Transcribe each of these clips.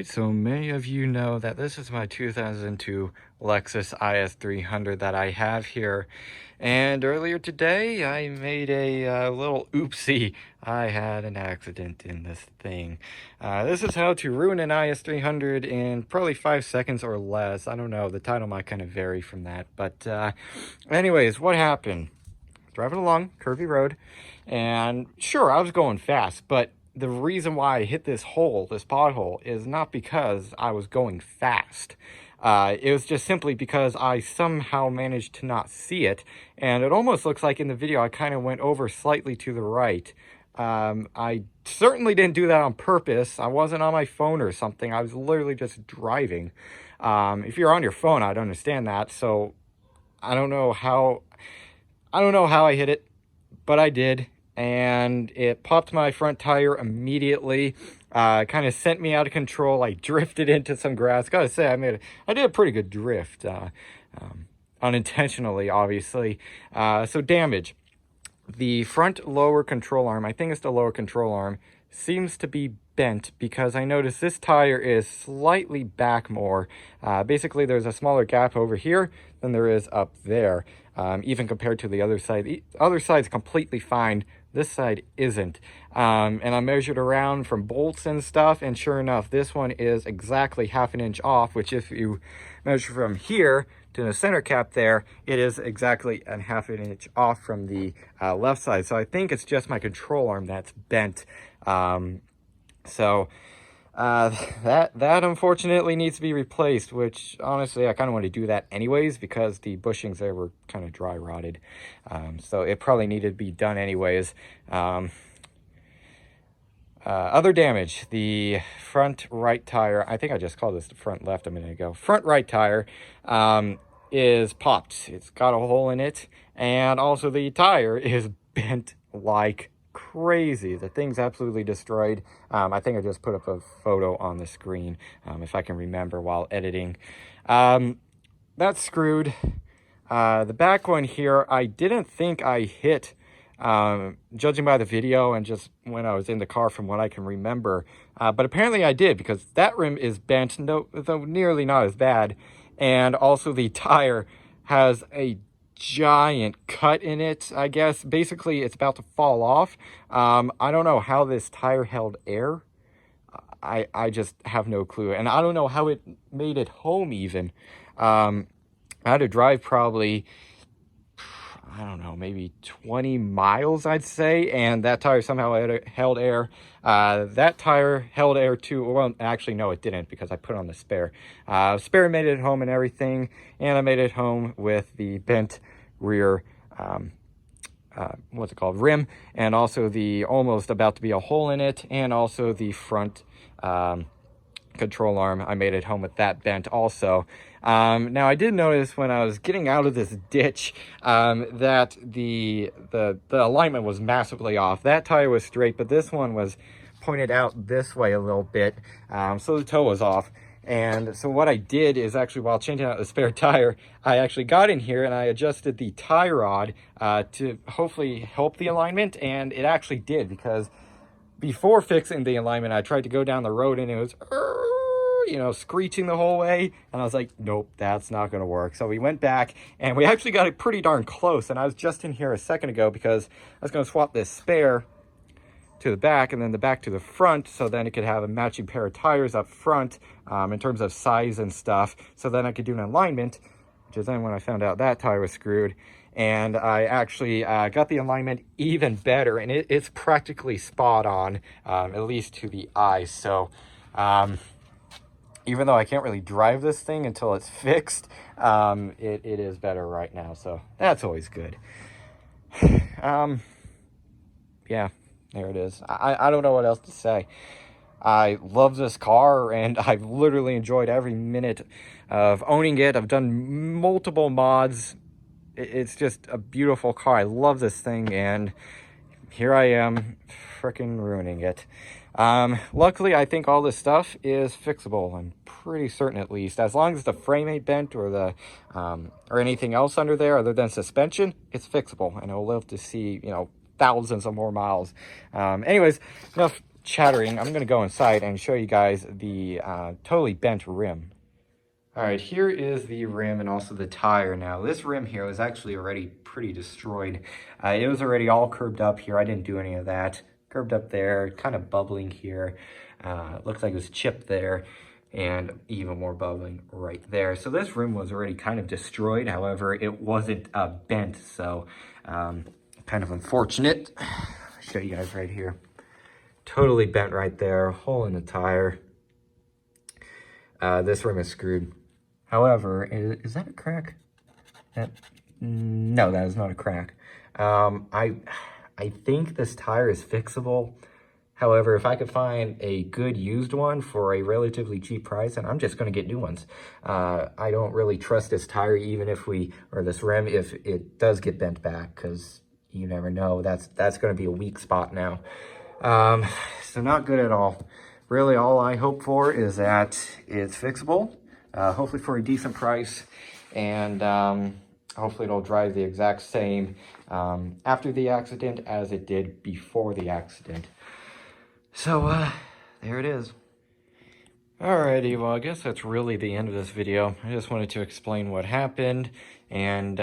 Alright, so many of you know that this is my 2002 Lexus IS300 that I have here. And earlier today, I made a little oopsie. I had an accident in this thing. This is how to ruin an IS300 in probably 5 seconds or less. I don't know, the title might kind of vary from that. But anyways, what happened? Driving along curvy road, and sure, I was going fast, but the reason why I hit this pothole, is not because I was going fast. It was just simply because I somehow managed to not see it, and it almost looks like in the video I kind of went over slightly to the right. I certainly didn't do that on purpose. I wasn't on my phone or something. I was literally just driving. If you're on your phone, I'd understand that. So I don't know how I hit it, but I did, and it popped my front tire immediately. Kind of sent me out of control. I drifted into some grass. Gotta say, I did a pretty good drift, unintentionally, obviously. So damage. The front lower control arm, I think it's the lower control arm, seems to be bent because I noticed this tire is slightly back more. Basically, there's a smaller gap over here than there is up there, even compared to the other side. The other side's completely fine. This side isn't. And I measured around from bolts and stuff, and sure enough, this one is exactly ½ an inch off, which if you measure from here to the center cap there, it is exactly ½ an inch off from the left side. So I think it's just my control arm that's bent. That unfortunately needs to be replaced, which honestly I kind of want to do that anyways because the bushings there were kind of dry rotted. So it probably needed to be done anyways. Other damage, the front right tire, I think I just called this the front left a minute ago. Front right tire is popped. It's got a hole in it, and also the tire is bent like crazy. The thing's absolutely destroyed. I think I just put up a photo on the screen, if I can remember while editing. That's screwed. The back one here, I didn't think I hit, judging by the video and just when I was in the car from what I can remember. But apparently I did, because that rim is bent, though nearly not as bad. And also the tire has a giant cut in it, I guess. Basically, it's about to fall off. I don't know how this tire held air. I just have no clue. And I don't know how it made it home even. I had to drive probably, I don't know, maybe 20 miles, I'd say, and that tire somehow held air. That tire held air too. Well, actually, no, it didn't, because I put on the spare. Spare made it home and everything, and I made it home with the bent rear, rim, and also the almost about to be a hole in it, and also the front control arm. I made it home with that bent also. Now I did notice when I was getting out of this ditch that the alignment was massively off. That tire was straight, but this one was pointed out this way a little bit, so the toe was off. And so what I did is actually, while changing out the spare tire, I actually got in here and I adjusted the tie rod to hopefully help the alignment, and it actually did, because before fixing the alignment, I tried to go down the road and it was, screeching the whole way. And I was like, nope, that's not going to work. So we went back and we actually got it pretty darn close. And I was just in here a second ago because I was going to swap this spare to the back and then the back to the front, so then it could have a matching pair of tires up front in terms of size and stuff. So then I could do an alignment, which is then when I found out that tire was screwed. And I actually got the alignment even better, and it's practically spot on, at least to the eye. So even though I can't really drive this thing until it's fixed, it is better right now. So that's always good. Yeah, there it is. I don't know what else to say. I love this car, and I've literally enjoyed every minute of owning it. I've done multiple mods. It's just a beautiful car. I love this thing, and here I am freaking ruining it. Luckily, I think all this stuff is fixable. I'm pretty certain, at least, as long as the frame ain't bent or the or anything else under there other than suspension, it's fixable, and I'll live to see thousands of more miles. Anyways, enough chattering, I'm gonna go inside and show you guys the totally bent rim. All right, here is the rim and also the tire. Now, this rim here was actually already pretty destroyed. It was already all curved up here. I didn't do any of that. Curved up there, kind of bubbling here. Looks like it was chipped there, and even more bubbling right there. So this rim was already kind of destroyed. However, it wasn't bent, so kind of unfortunate. I'll show you guys right here. Totally bent right there, hole in the tire. This rim is screwed. However, is that a crack? No, that is not a crack. I think this tire is fixable. However, if I could find a good used one for a relatively cheap price, then I'm just going to get new ones. I don't really trust this tire, even if this rim, if it does get bent back, because you never know. That's going to be a weak spot now. So not good at all. Really, all I hope for is that it's fixable, hopefully for a decent price, and hopefully it'll drive the exact same after the accident as it did before the accident. So, there it is. Alrighty, well, I guess that's really the end of this video. I just wanted to explain what happened and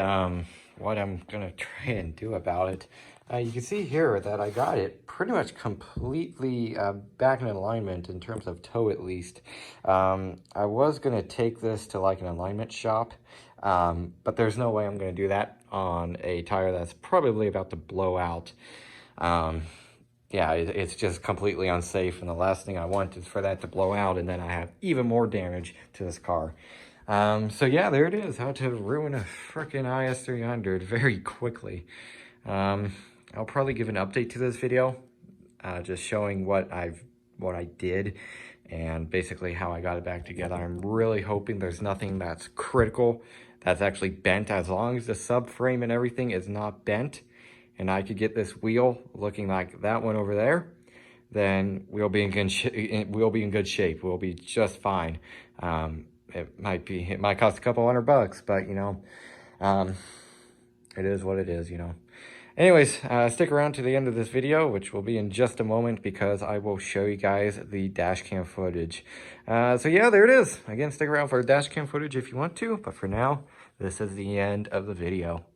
what I'm going to try and do about it. You can see here that I got it pretty much completely back in alignment in terms of toe at least. I was going to take this to like an alignment shop, but there's no way I'm going to do that on a tire that's probably about to blow out. Yeah, it's just completely unsafe, and the last thing I want is for that to blow out and then I have even more damage to this car. So yeah, there it is, how to ruin a freaking IS300 very quickly. I'll probably give an update to this video, just showing what I did and basically how I got it back together. I'm really hoping there's nothing that's critical that's actually bent. As long as the subframe and everything is not bent, and I could get this wheel looking like that one over there, then we'll be in good shape. We'll be just fine. It might cost a couple $100, but you know, it is what it is, you know. Anyways, stick around to the end of this video, which will be in just a moment, because I will show you guys the dash cam footage. So yeah, there it is. Again, stick around for dash cam footage if you want to, but for now, this is the end of the video.